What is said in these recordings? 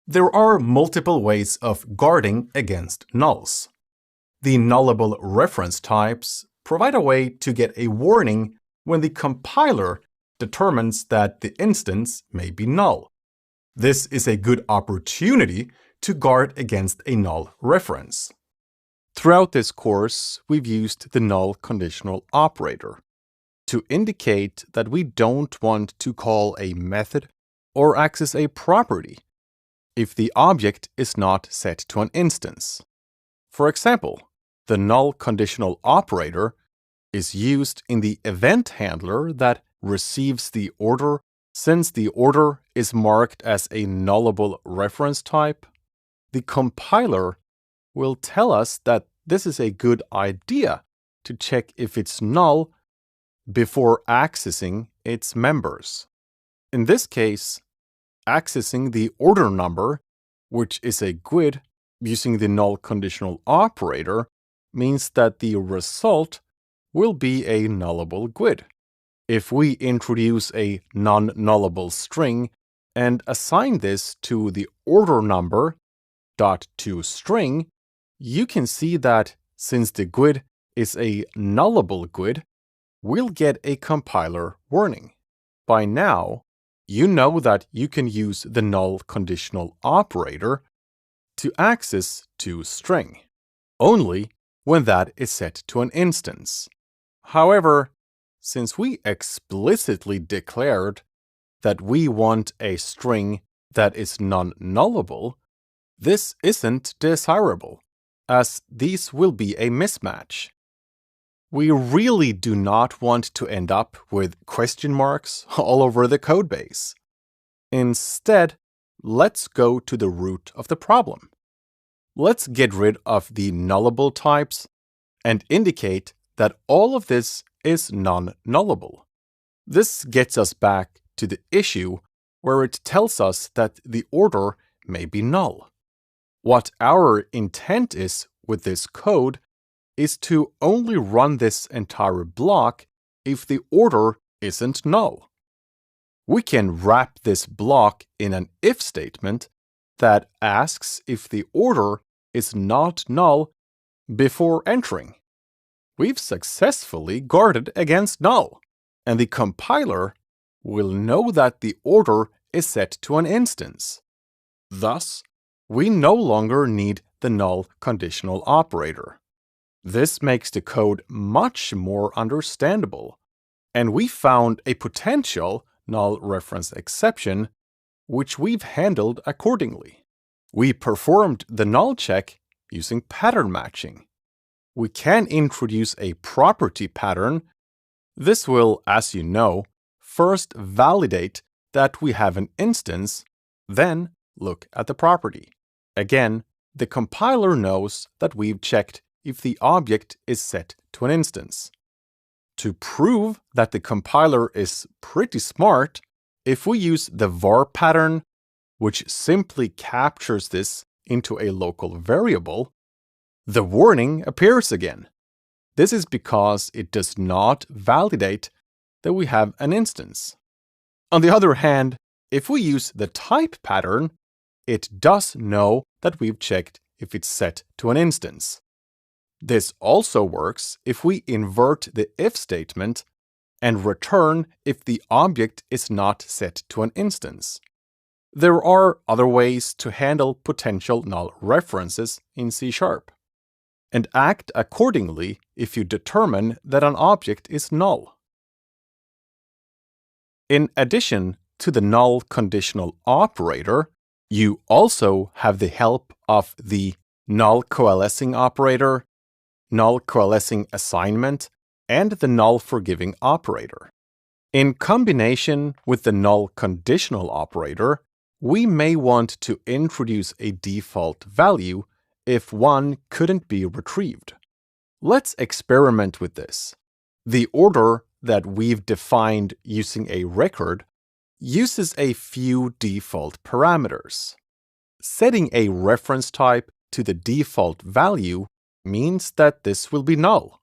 There are multiple ways of guarding against nulls. The nullable reference types provide a way to get a warning when the compiler determines that the instance may be null. This is a good opportunity to guard against a null reference. Throughout this course, we've used the null conditional operator to indicate that we don't want to call a method or access a property if the object is not set to an instance. For example, the null conditional operator is used in the event handler that receives the order. Since the order is marked as a nullable reference type, the compiler will tell us that this is a good idea to check if it's null before accessing its members. In this case, accessing the order number, which is a GUID, using the null conditional operator means that the result will be a nullable GUID. If we introduce a non-nullable string and assign this to the order number .toString, you can see that since the GUID is a nullable GUID, we'll get a compiler warning. By now, you know that you can use the null conditional operator to access toString, only when that is set to an instance. However, since we explicitly declared that we want a string that is non-nullable, this isn't desirable, as these will be a mismatch. We really do not want to end up with question marks all over the codebase. Instead, let's go to the root of the problem. Let's get rid of the nullable types and indicate that all of this is non-nullable. This gets us back to the issue where it tells us that the order may be null. What our intent is with this code is to only run this entire block if the order isn't null. We can wrap this block in an if statement that asks if the order is not null before entering. We've successfully guarded against null, and the compiler will know that the order is set to an instance. Thus, we no longer need the null conditional operator. This makes the code much more understandable, and we found a potential null reference exception, which we've handled accordingly. We performed the null check using pattern matching. We can introduce a property pattern. This will, as you know, first validate that we have an instance, then look at the property. Again, the compiler knows that we've checked if the object is set to an instance. To prove that the compiler is pretty smart, if we use the var pattern, which simply captures this into a local variable, the warning appears again. This is because it does not validate that we have an instance. On the other hand, if we use the type pattern, it does know that we've checked if it's set to an instance. This also works if we invert the if statement and return if the object is not set to an instance. There are other ways to handle potential null references in C#, and act accordingly if you determine that an object is null. In addition to the null conditional operator, you also have the help of the null coalescing operator, null coalescing assignment, and the null forgiving operator. In combination with the null conditional operator, we may want to introduce a default value if one couldn't be retrieved. Let's experiment with this. The order that we've defined using a record uses a few default parameters. Setting a reference type to the default value means that this will be null.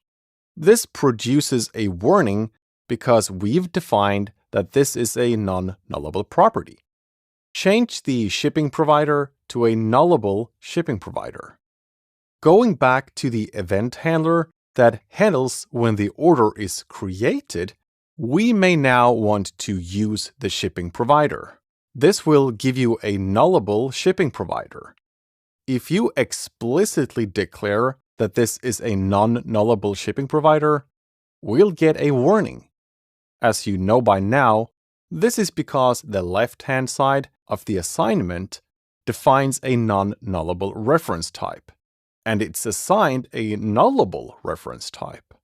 This produces a warning because we've defined that this is a non-nullable property. Change the shipping provider to a nullable shipping provider. Going back to the event handler that handles when the order is created, we may now want to use the shipping provider. This will give you a nullable shipping provider. If you explicitly declare that this is a non-nullable shipping provider, we'll get a warning. As you know by now, this is because the left-hand side of the assignment defines a non-nullable reference type, and it's assigned a nullable reference type.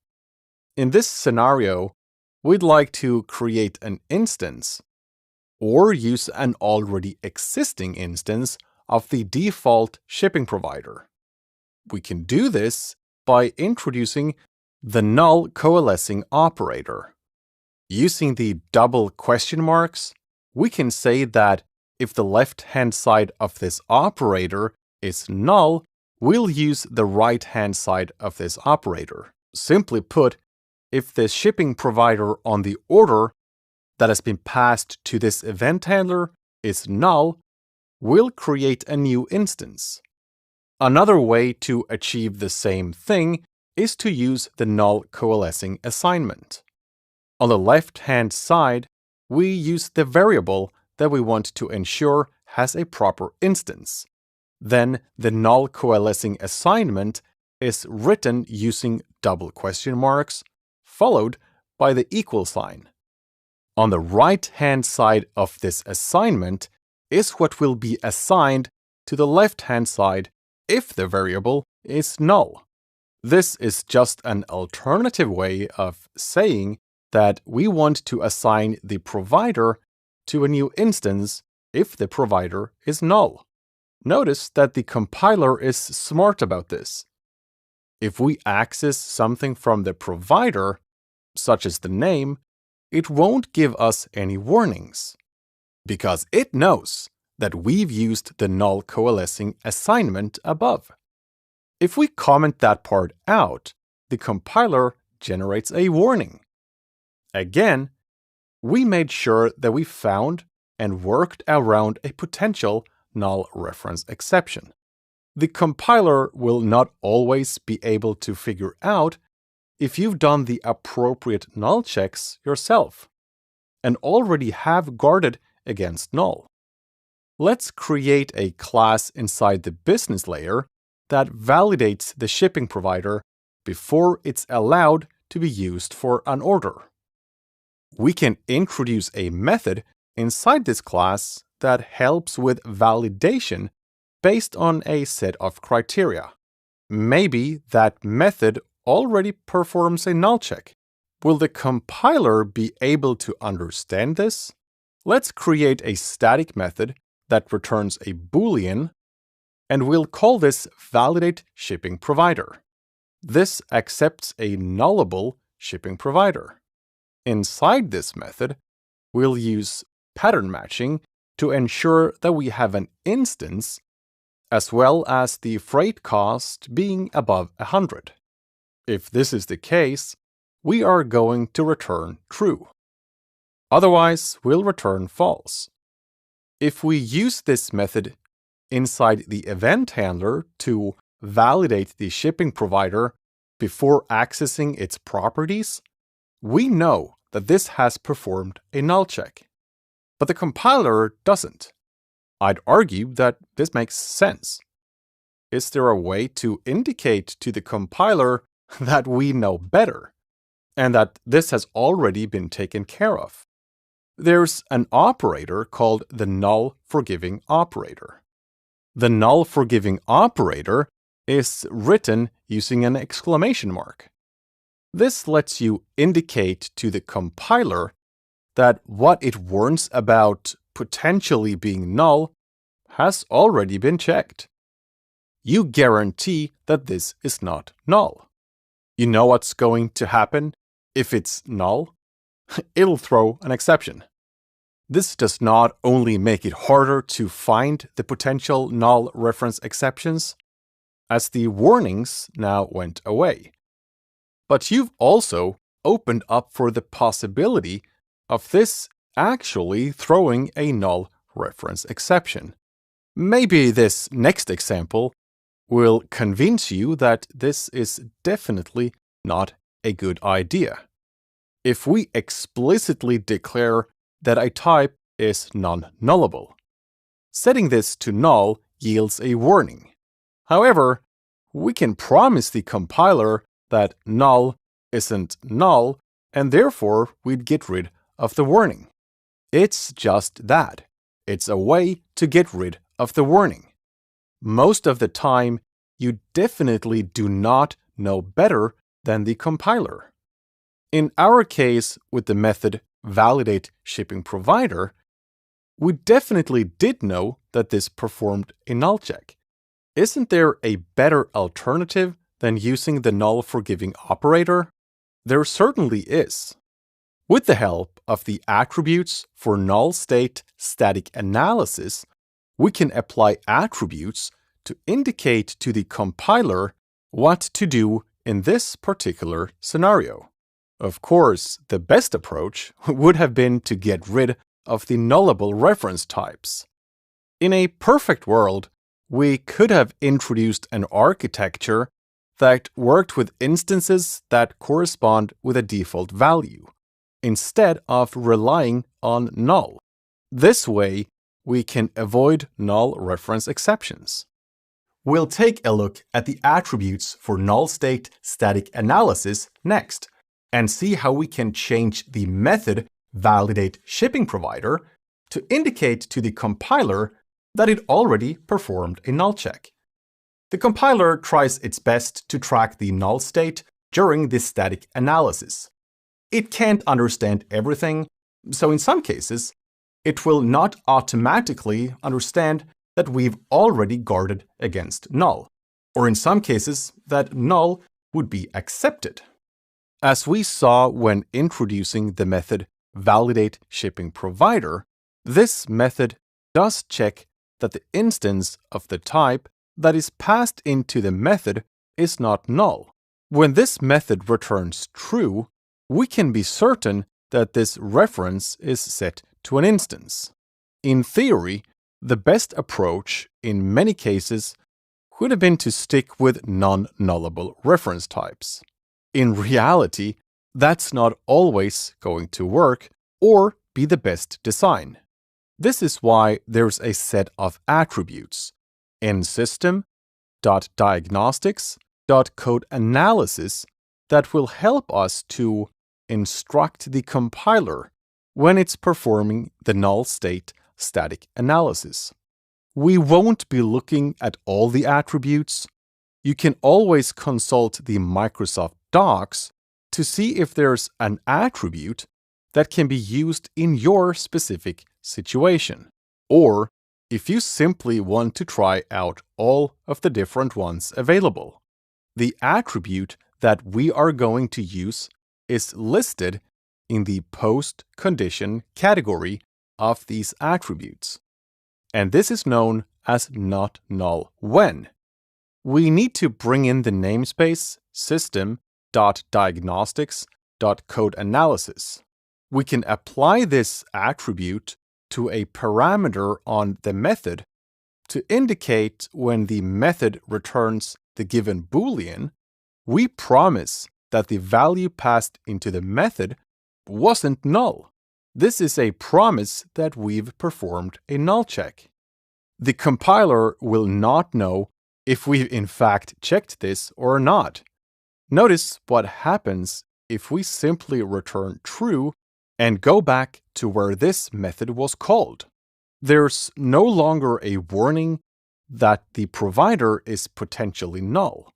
In this scenario, we'd like to create an instance or use an already existing instance of the default shipping provider. We can do this by introducing the null coalescing operator. Using the double question marks, we can say that if the left-hand side of this operator is null, we'll use the right-hand side of this operator. Simply put, if the shipping provider on the order that has been passed to this event handler is null, we'll create a new instance. Another way to achieve the same thing is to use the null coalescing assignment. On the left-hand side, we use the variable that we want to ensure has a proper instance. Then the null coalescing assignment is written using double question marks, followed by the equal sign. On the right-hand side of this assignment is what will be assigned to the left-hand side if the variable is null. This is just an alternative way of saying that we want to assign the provider to a new instance if the provider is null. Notice that the compiler is smart about this. If we access something from the provider, such as the name, it won't give us any warnings, because it knows that we've used the null coalescing assignment above. If we comment that part out, the compiler generates a warning. Again, we made sure that we found and worked around a potential null reference exception. The compiler will not always be able to figure out if you've done the appropriate null checks yourself and already have guarded against null. Let's create a class inside the business layer that validates the shipping provider before it's allowed to be used for an order. We can introduce a method inside this class that helps with validation based on a set of criteria. Maybe that method already performs a null check. Will the compiler be able to understand this? Let's create a static method that returns a Boolean, and we'll call this validate shipping provider. This accepts a nullable shipping provider. Inside this method, we'll use pattern matching to ensure that we have an instance as well as the freight cost being above 100. If this is the case, we are going to return true. Otherwise, we'll return false. If we use this method inside the event handler to validate the shipping provider before accessing its properties, we know that this has performed a null check. But the compiler doesn't. I'd argue that this makes sense. Is there a way to indicate to the compiler that we know better and that this has already been taken care of? There's an operator called the null forgiving operator. The null forgiving operator is written using an exclamation mark. This lets you indicate to the compiler that what it warns about potentially being null has already been checked. You guarantee that this is not null. You know what's going to happen if it's null? It'll throw an exception. This does not only make it harder to find the potential null reference exceptions, as the warnings now went away, but you've also opened up for the possibility of this actually throwing a null reference exception. Maybe this next example will convince you that this is definitely not a good idea. If we explicitly declare that a type is non-nullable, setting this to null yields a warning. However, we can promise the compiler that null isn't null, and therefore we'd get rid of the warning. It's just that. It's a way to get rid of the warning. Most of the time, you definitely do not know better than the compiler. In our case with the method validateShippingProvider, we definitely did know that this performed a null check. Isn't there a better alternative than using the null forgiving operator? There certainly is. With the help of the attributes for null state static analysis, we can apply attributes to indicate to the compiler what to do in this particular scenario. Of course, the best approach would have been to get rid of the nullable reference types. In a perfect world, we could have introduced an architecture that worked with instances that correspond with a default value, instead of relying on null. This way, we can avoid null reference exceptions. We'll take a look at the attributes for null state static analysis next, and see how we can change the method validateShippingProvider to indicate to the compiler that it already performed a null check. The compiler tries its best to track the null state during this static analysis. It can't understand everything, so in some cases, it will not automatically understand that we've already guarded against null, or in some cases, that null would be accepted. As we saw when introducing the method validateShippingProvider, this method does check that the instance of the type that is passed into the method is not null. When this method returns true, we can be certain that this reference is set to an instance. In theory, the best approach in many cases would have been to stick with non-nullable reference types. In reality, that's not always going to work or be the best design. This is why there's a set of attributes in system.diagnostics.codeAnalysis that will help us to instruct the compiler when it's performing the null state static analysis. We won't be looking at all the attributes. You can always consult the Microsoft Docs to see if there's an attribute that can be used in your specific situation, or if you simply want to try out all of the different ones available. The attribute that we are going to use is listed in the post condition category of these attributes, and this is known as not null when. We need to bring in the namespace system.diagnostics.codeAnalysis. We can apply this attribute to a parameter on the method to indicate when the method returns the given Boolean, we promise that the value passed into the method wasn't null. This is a promise that we've performed a null check. The compiler will not know if we've in fact checked this or not. Notice what happens if we simply return true and go back to where this method was called. There's no longer a warning that the provider is potentially null.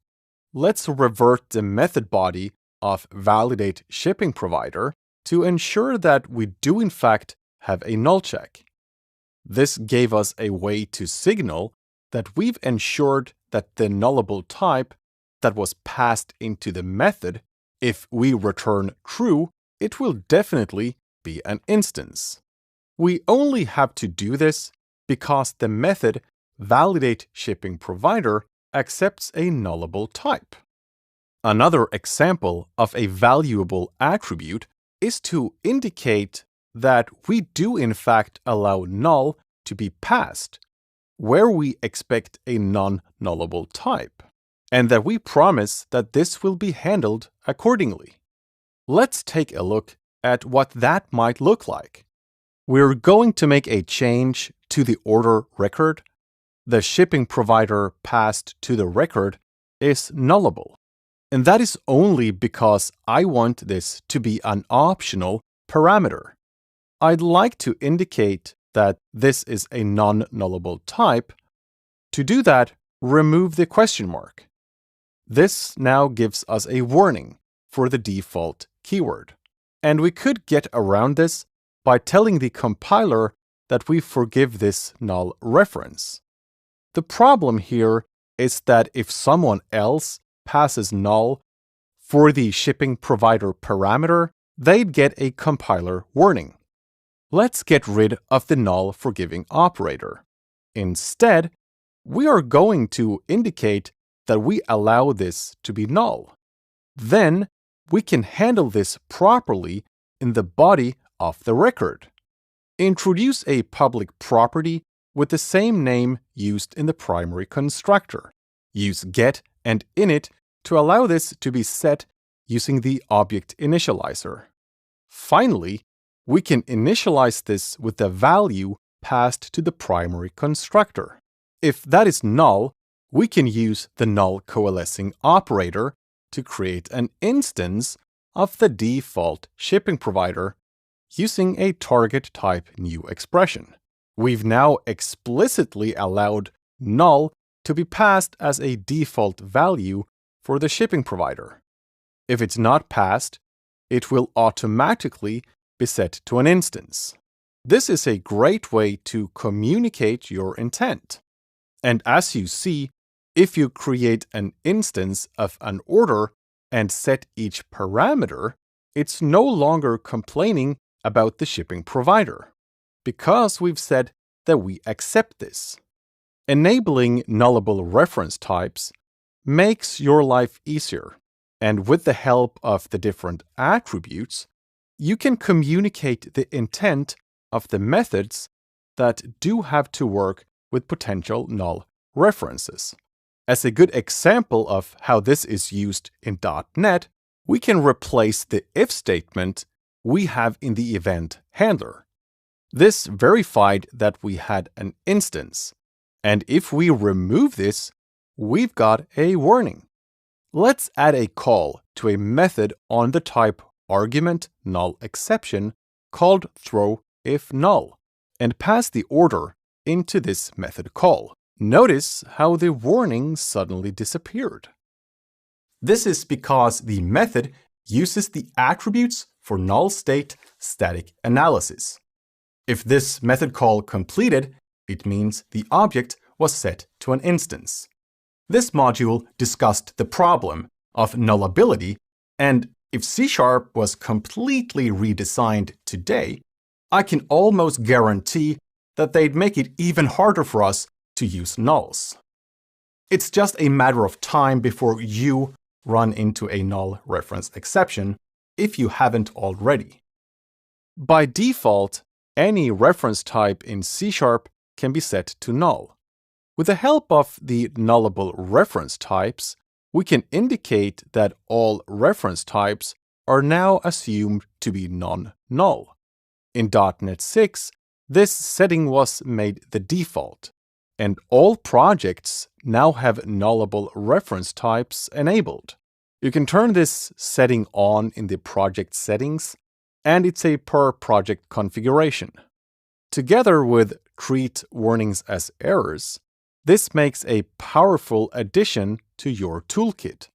Let's revert the method body of validateShippingProvider to ensure that we do in fact have a null check. This gave us a way to signal that we've ensured that the nullable type that was passed into the method, if we return true, it will definitely be an instance. We only have to do this because the method validateShippingProvider accepts a nullable type. Another example of a valuable attribute is to indicate that we do in fact allow null to be passed, where we expect a non-nullable type, and that we promise that this will be handled accordingly. Let's take a look at what that might look like. We're going to make a change to the order record. The shipping provider passed to the record is nullable, and that is only because I want this to be an optional parameter. I'd like to indicate that this is a non-nullable type. To do that, remove the question mark. This now gives us a warning for the default keyword. And we could get around this by telling the compiler that we forgive this null reference. The problem here is that if someone else passes null for the shipping provider parameter, they'd get a compiler warning. Let's get rid of the null forgiving operator. Instead, we are going to indicate that we allow this to be null. Then, we can handle this properly in the body of the record. Introduce a public property with the same name used in the primary constructor. Use get and init to allow this to be set using the object initializer. Finally, we can initialize this with the value passed to the primary constructor. If that is null, we can use the null coalescing operator to create an instance of the default shipping provider using a target type new expression. We've now explicitly allowed null to be passed as a default value for the shipping provider. If it's not passed, it will automatically be set to an instance. This is a great way to communicate your intent. And as you see, if you create an instance of an order and set each parameter, it's no longer complaining about the shipping provider, because we've said that we accept this. Enabling nullable reference types makes your life easier, and with the help of the different attributes, you can communicate the intent of the methods that do have to work with potential null references. As a good example of how this is used in .NET, we can replace the if statement we have in the event handler. This verified that we had an instance, and if we remove this, we've got a warning. Let's add a call to a method on the type argument null exception called throw if null, and pass the order into this method call. Notice how the warning suddenly disappeared. This is because the method uses the attributes for null state static analysis. If this method call completed, it means the object was set to an instance. This module discussed the problem of nullability, and if C# was completely redesigned today, I can almost guarantee that they'd make it even harder for us to use nulls. It's just a matter of time before you run into a null reference exception, if you haven't already. By default, any reference type in C# can be set to null. With the help of the nullable reference types, we can indicate that all reference types are now assumed to be non-null. In .NET 6, this setting was made the default, and all projects now have nullable reference types enabled. You can turn this setting on in the project settings, and it's a per project configuration. Together with treat warnings as errors, this makes a powerful addition to your toolkit.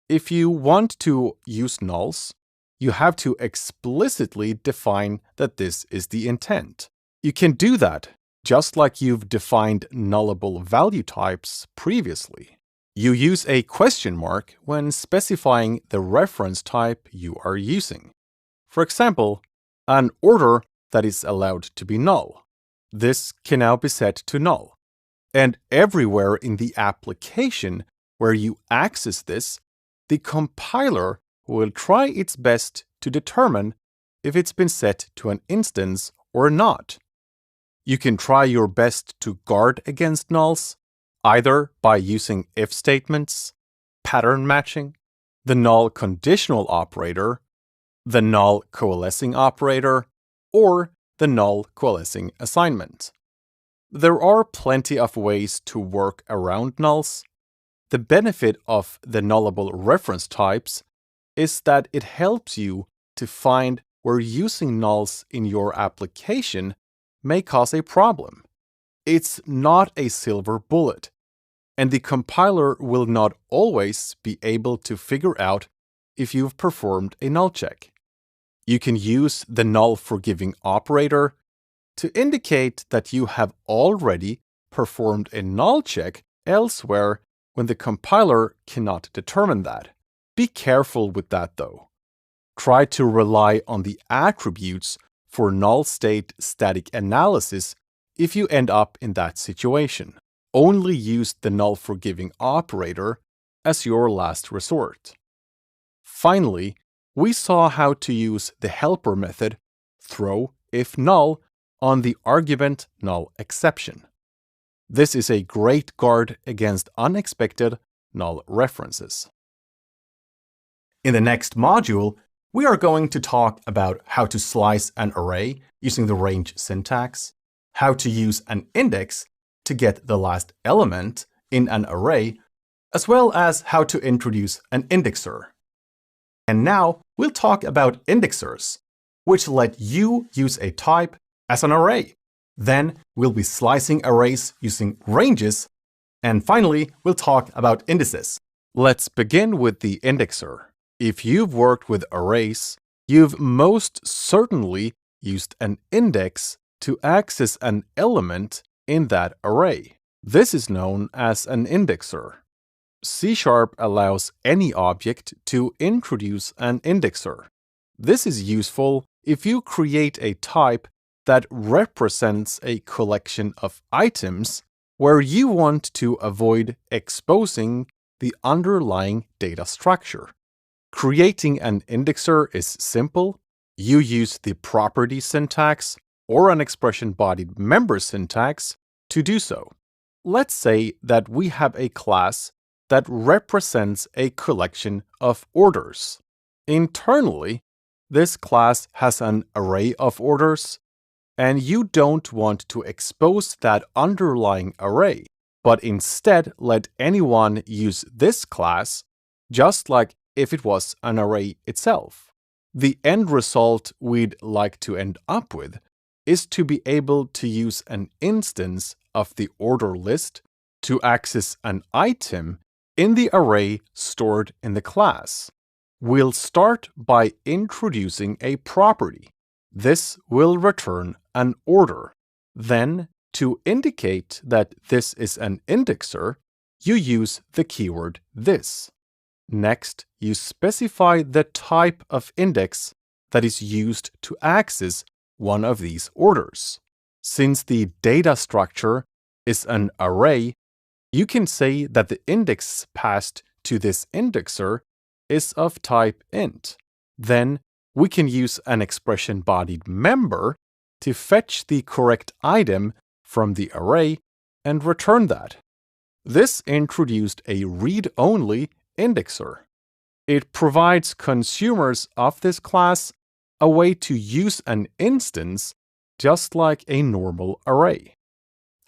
If you want to use nulls, you have to explicitly define that this is the intent. You can do that just like you've defined nullable value types previously. You use a question mark when specifying the reference type you are using. For example, an order that is allowed to be null. This can now be set to null. And everywhere in the application where you access this, the compiler will try its best to determine if it's been set to an instance or not. You can try your best to guard against nulls, either by using if statements, pattern matching, the null conditional operator, the null coalescing operator, or the null coalescing assignment. There are plenty of ways to work around nulls. The benefit of the nullable reference types is that it helps you to find where using nulls in your application may cause a problem. It's not a silver bullet, and the compiler will not always be able to figure out if you've performed a null check. You can use the null forgiving operator to indicate that you have already performed a null check elsewhere when the compiler cannot determine that. Be careful with that though. Try to rely on the attributes for null state static analysis if you end up in that situation. Only use the null forgiving operator as your last resort. Finally, we saw how to use the helper method throw if null on the argument null exception. This is a great guard against unexpected null references. In the next module, we are going to talk about how to slice an array using the range syntax, how to use an index to get the last element in an array, as well as how to introduce an indexer. And now we'll talk about indexers, which let you use a type as an array. Then we'll be slicing arrays using ranges. And finally, we'll talk about indices. Let's begin with the indexer. If you've worked with arrays, you've most certainly used an index to access an element in that array. This is known as an indexer. C# allows any object to introduce an indexer. This is useful if you create a type that represents a collection of items where you want to avoid exposing the underlying data structure. Creating an indexer is simple. You use the property syntax or an expression-bodied member syntax to do so. Let's say that we have a class that represents a collection of orders. Internally, this class has an array of orders, and you don't want to expose that underlying array, but instead let anyone use this class, just like if it was an array itself. The end result we'd like to end up with is to be able to use an instance of the order list to access an item in the array stored in the class. We'll start by introducing a property. This will return an order. Then, to indicate that this is an indexer, you use the keyword this. Next, you specify the type of index that is used to access one of these orders. Since the data structure is an array, you can say that the index passed to this indexer is of type int. Then we can use an expression-bodied member to fetch the correct item from the array and return that. This introduced a read-only indexer. It provides consumers of this class a way to use an instance just like a normal array.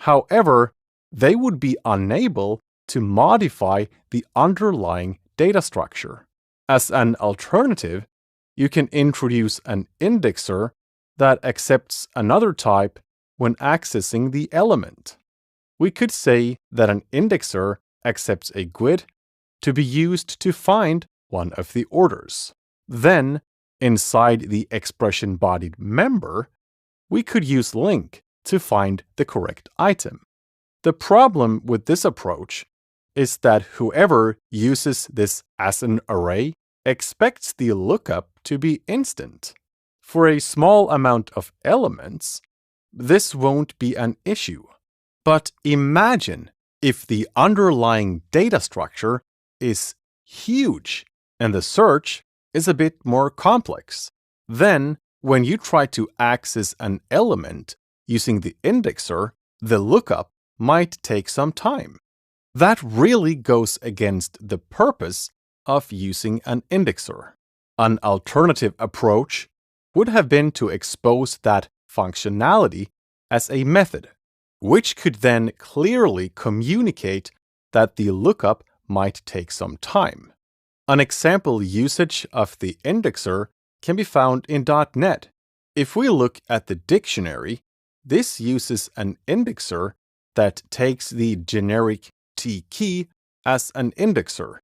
However, they would be unable to modify the underlying data structure. As an alternative, you can introduce an indexer that accepts another type when accessing the element. We could say that an indexer accepts a GUID to be used to find one of the orders. Then, inside the expression-bodied member, we could use link to find the correct item. The problem with this approach is that whoever uses this as an array expects the lookup to be instant. For a small amount of elements, this won't be an issue. But imagine if the underlying data structure is huge and the search is a bit more complex. Then, when you try to access an element using the indexer, the lookup might take some time. That really goes against the purpose of using an indexer. An alternative approach would have been to expose that functionality as a method, which could then clearly communicate that the lookup might take some time. An example usage of the indexer can be found in .NET. If we look at the dictionary, this uses an indexer that takes the generic T key as an indexer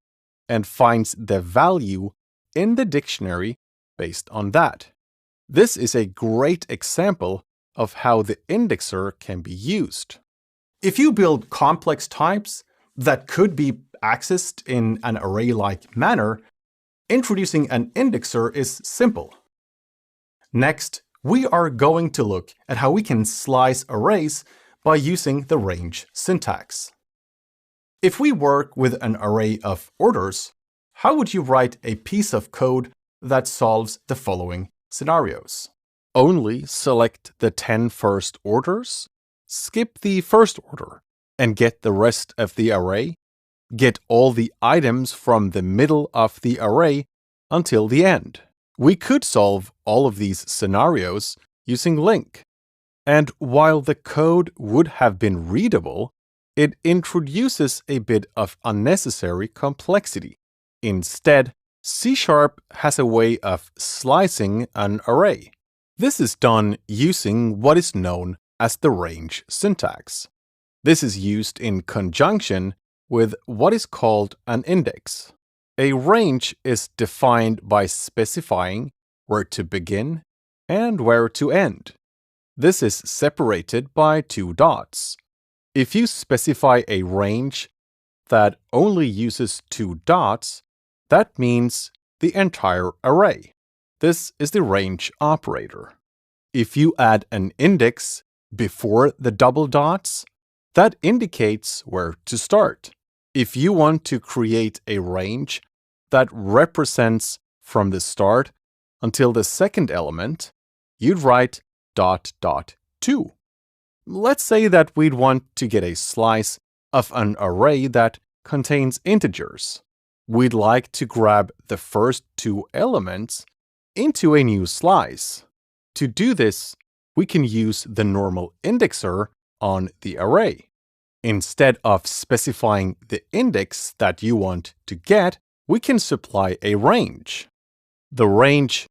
and finds the value in the dictionary based on that. This is a great example of how the indexer can be used. If you build complex types that could be accessed in an array-like manner, introducing an indexer is simple. Next, we are going to look at how we can slice arrays by using the range syntax. If we work with an array of orders, how would you write a piece of code that solves the following scenarios? Only select the 10 first orders, skip the first order, and get the rest of the array, get all the items from the middle of the array until the end. We could solve all of these scenarios using LINQ. And while the code would have been readable, it introduces a bit of unnecessary complexity. Instead, C# has a way of slicing an array. This is done using what is known as the range syntax. This is used in conjunction with what is called an index. A range is defined by specifying where to begin and where to end. This is separated by two dots. If you specify a range that only uses two dots, that means the entire array. This is the range operator. If you add an index before the double dots, that indicates where to start. If you want to create a range that represents from the start until the second element, you'd write ... to. Let's say that we'd want to get a slice of an array that contains integers. We'd like to grab the first two elements into a new slice. To do this, we can use the normal indexer on the array. Instead of specifying the index that you want to get, we can supply a range. The range ...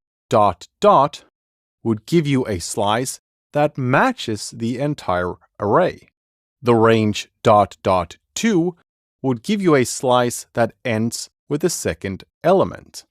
would give you a slice that matches the entire array. The range ... to would give you a slice that ends with the second element.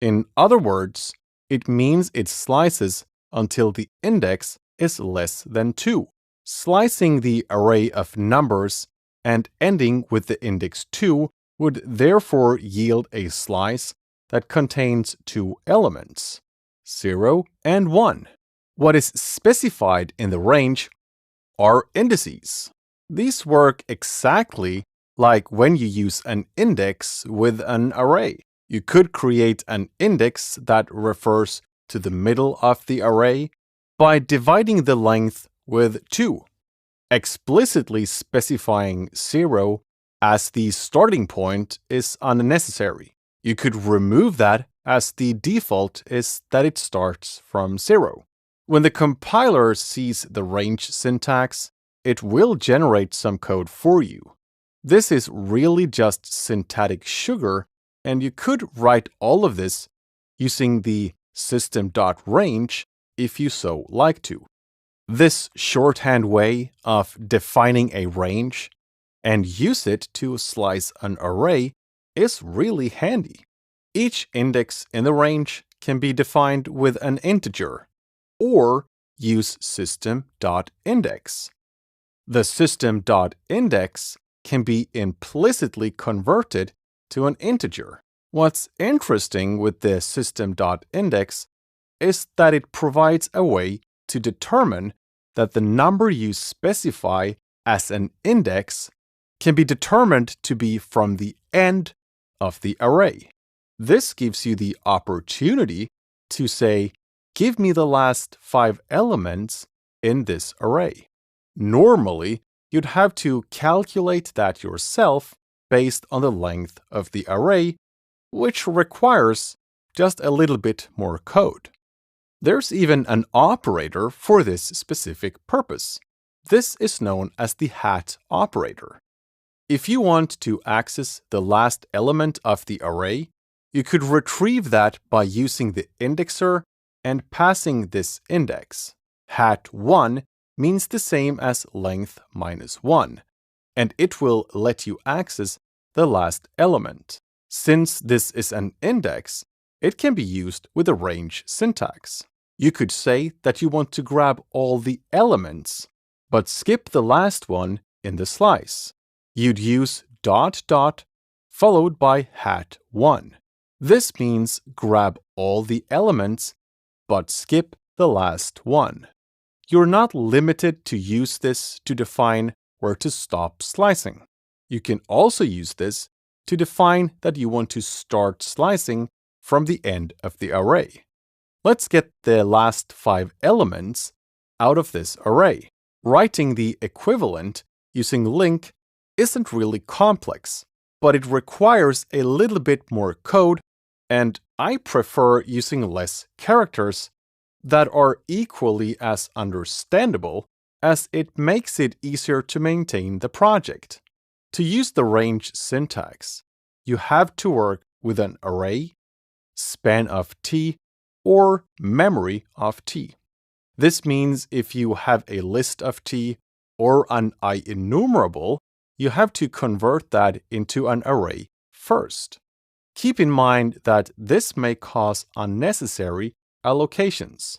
In other words, it means it slices until the index is less than 2. Slicing the array of numbers and ending with the index 2 would therefore yield a slice that contains two elements, 0 and 1. What is specified in the range are indices. These work exactly like when you use an index with an array. You could create an index that refers to the middle of the array by dividing the length with 2. Explicitly specifying 0 as the starting point is unnecessary. You could remove that, as the default is that it starts from 0. When the compiler sees the range syntax, it will generate some code for you. This is really just syntactic sugar, and you could write all of this using the system.range if you so like to. This shorthand way of defining a range and use it to slice an array is really handy. Each index in the range can be defined with an integer, or use system.index. The system.index can be implicitly converted to an integer. What's interesting with the system.index is that it provides a way to determine that the number you specify as an index can be determined to be from the end of the array. This gives you the opportunity to say, give me the last 5 elements in this array. Normally, you'd have to calculate that yourself based on the length of the array, which requires just a little bit more code. There's even an operator for this specific purpose. This is known as the hat operator. If you want to access the last element of the array, you could retrieve that by using the indexer and passing this index. Hat1 means the same as length minus 1, and it will let you access the last element. Since this is an index, it can be used with a range syntax. You could say that you want to grab all the elements, but skip the last one in the slice. You'd use ... followed by hat1. This means grab all the elements, but skip the last one. You're not limited to use this to define where to stop slicing. You can also use this to define that you want to start slicing from the end of the array. Let's get the last 5 elements out of this array. Writing the equivalent using link isn't really complex, but it requires a little bit more code, and I prefer using less characters that are equally as understandable, as it makes it easier to maintain the project. To use the range syntax, you have to work with an array, span of t, or memory of t. This means if you have a list of t or an IEnumerable, you have to convert that into an array first. Keep in mind that this may cause unnecessary allocations.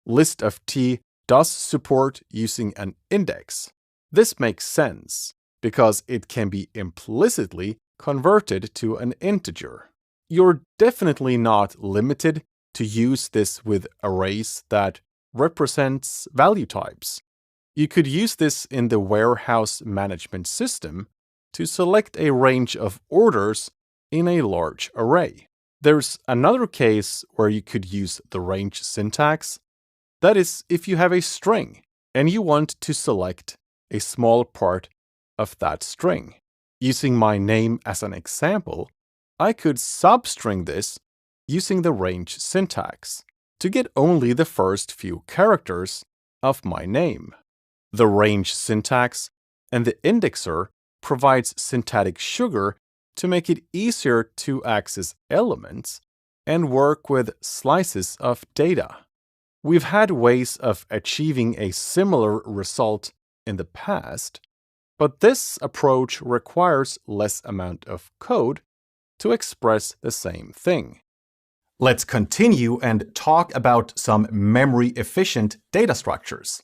List of t does support using an index. This makes sense because it can be implicitly converted to an integer. You're definitely not limited to use this with arrays that represents value types. You could use this in the warehouse management system to select a range of orders in a large array. There's another case where you could use the range syntax. That is, if you have a string and you want to select a small part of that string. Using my name as an example, I could substring this using the range syntax to get only the first few characters of my name. The range syntax and the indexer provides syntactic sugar to make it easier to access elements and work with slices of data. We've had ways of achieving a similar result in the past, but this approach requires less amount of code to express the same thing. Let's continue and talk about some memory-efficient data structures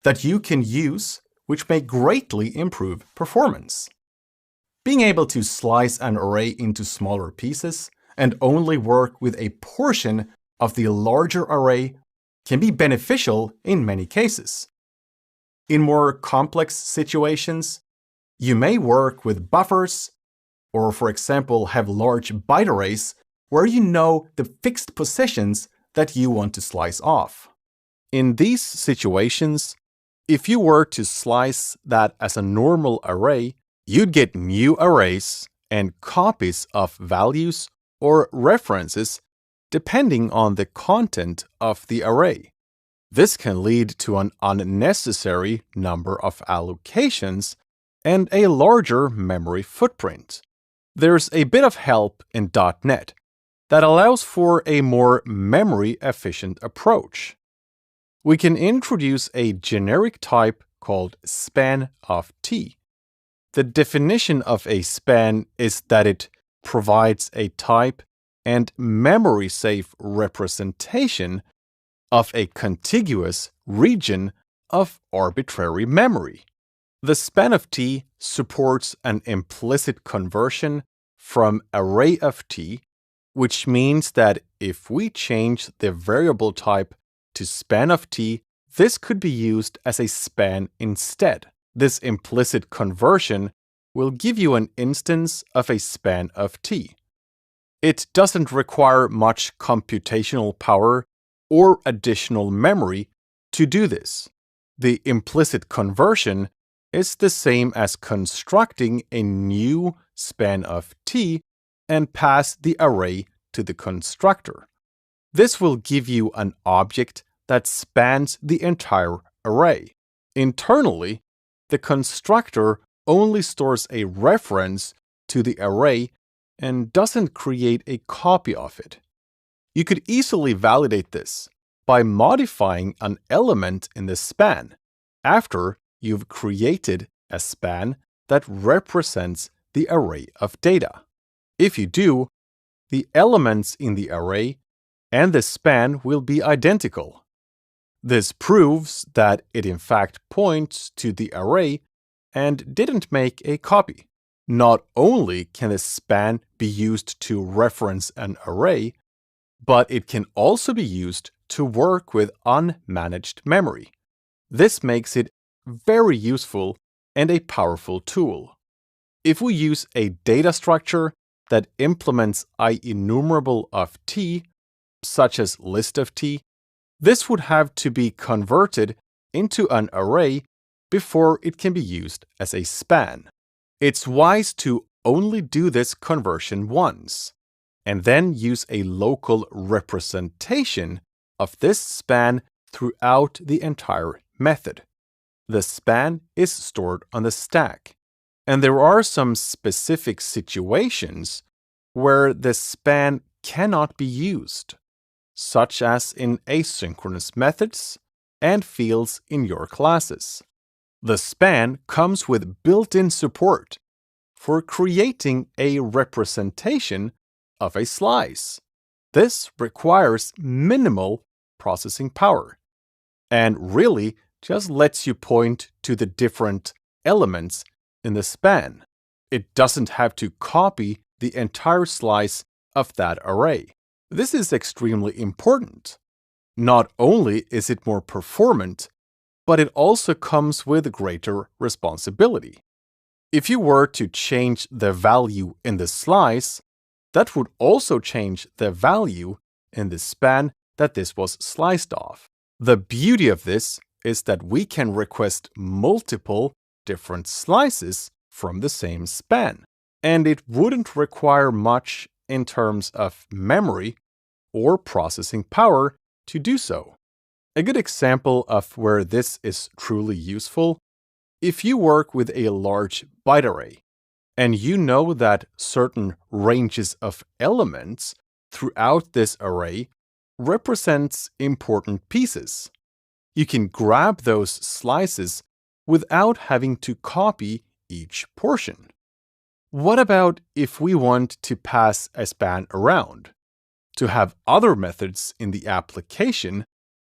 that you can use, which may greatly improve performance. Being able to slice an array into smaller pieces and only work with a portion of the larger array can be beneficial in many cases. In more complex situations, you may work with buffers, or for example, have large byte arrays where you know the fixed positions that you want to slice off. In these situations, if you were to slice that as a normal array, you'd get new arrays and copies of values or references depending on the content of the array. This can lead to an unnecessary number of allocations and a larger memory footprint. There's a bit of help in .NET that allows for a more memory-efficient approach. We can introduce a generic type called span of t. The definition of a span is that it provides a type and memory-safe representation of a contiguous region of arbitrary memory. The span of t supports an implicit conversion from array of t, which means that if we change the variable type to span of t, this could be used as a span instead. This implicit conversion will give you an instance of a span of t. It doesn't require much computational power or additional memory to do this. The implicit conversion is the same as constructing a new span of t and pass the array to the constructor. This will give you an object that spans the entire array. Internally, the constructor only stores a reference to the array and doesn't create a copy of it. You could easily validate this by modifying an element in the span after you've created a span that represents the array of data. If you do, the elements in the array and the span will be identical. This proves that it in fact points to the array and didn't make a copy. Not only can the span be used to reference an array, but it can also be used to work with unmanaged memory. This makes it very useful and a powerful tool. If we use a data structure that implements IEnumerable of t, such as list of t, this would have to be converted into an array before it can be used as a span. It's wise to only do this conversion once, and then use a local representation of this span throughout the entire method. The span is stored on the stack, and there are some specific situations where the span cannot be used, such as in asynchronous methods and fields in your classes. The span comes with built-in support for creating a representation of a slice. This requires minimal processing power and really just lets you point to the different elements in the span. It doesn't have to copy the entire slice of that array. This is extremely important. Not only is it more performant, but it also comes with greater responsibility. If you were to change the value in the slice, that would also change the value in the span that this was sliced off. The beauty of this is that we can request multiple different slices from the same span, and it wouldn't require much in terms of memory or processing power to do so. A good example of where this is truly useful: if you work with a large byte array, and you know that certain ranges of elements throughout this array represents important pieces, you can grab those slices without having to copy each portion. What about if we want to pass a span around, to have other methods in the application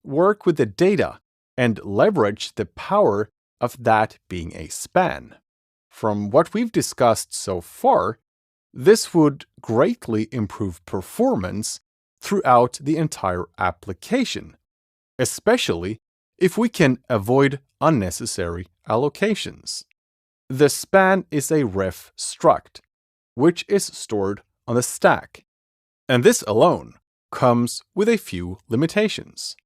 work with the data and leverage the power of that being a span? From what we've discussed so far, this would greatly improve performance throughout the entire application, especially if we can avoid unnecessary allocations. The span is a ref struct, which is stored on the stack, and this alone comes with a few limitations.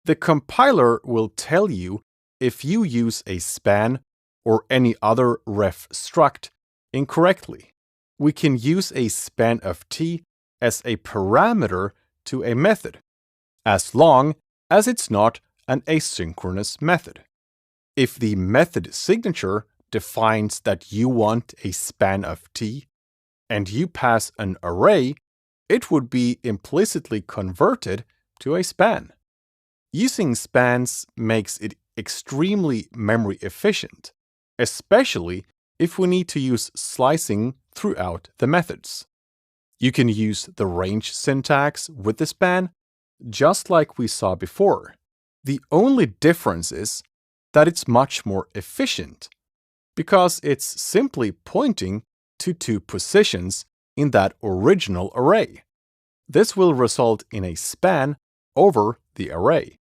The compiler will tell you if you use a span or any other ref struct incorrectly. We can use a span of t as a parameter to a method, as long as it's not an asynchronous method. If the method signature defines that you want a span of t, and you pass an array, it would be implicitly converted to a span. Using spans makes it extremely memory efficient, especially if we need to use slicing throughout the methods. You can use the range syntax with the span, just like we saw before. The only difference is that it's much more efficient, because it's simply pointing to two positions in that original array. This will result in a span over the array.